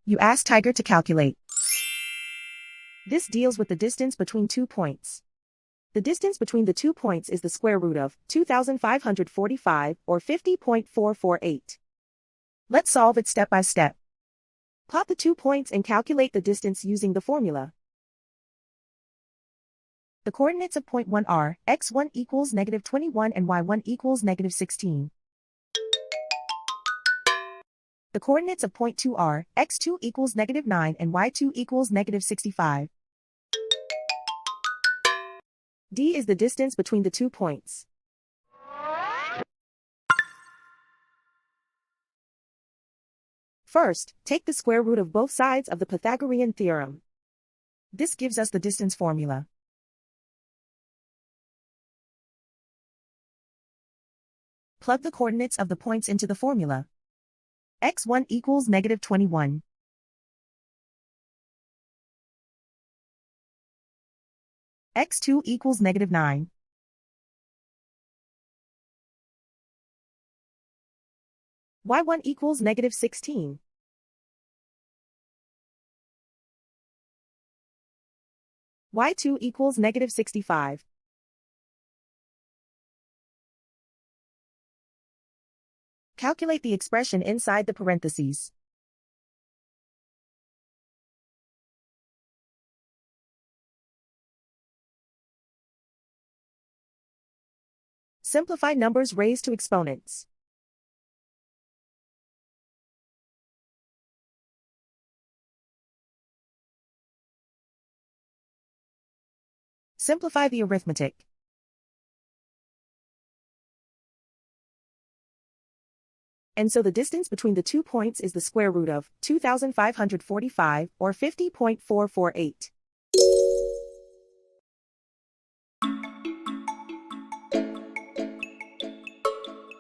You ask Tiger to calculate. This deals with the distance between 2 points. The distance between the 2 points is the square root of 2,545 or 50.448. Let's solve it step by step. Plot the 2 points and calculate the distance using the formula. The coordinates of point 1 are x1 equals -21 and y1 equals -16. The coordinates of point 2 are x2 equals -9 and y2 equals -65. D is the distance between the 2 points. First, take the square root of both sides of the Pythagorean theorem. This gives us the distance formula. Plug the coordinates of the points into the formula. x1 equals -21. x2 equals -9. y1 equals -16. y2 equals -65. Calculate the expression inside the parentheses. Simplify numbers raised to exponents. Simplify the arithmetic. And so the distance between the 2 points is the square root of 2,545 or 50.448.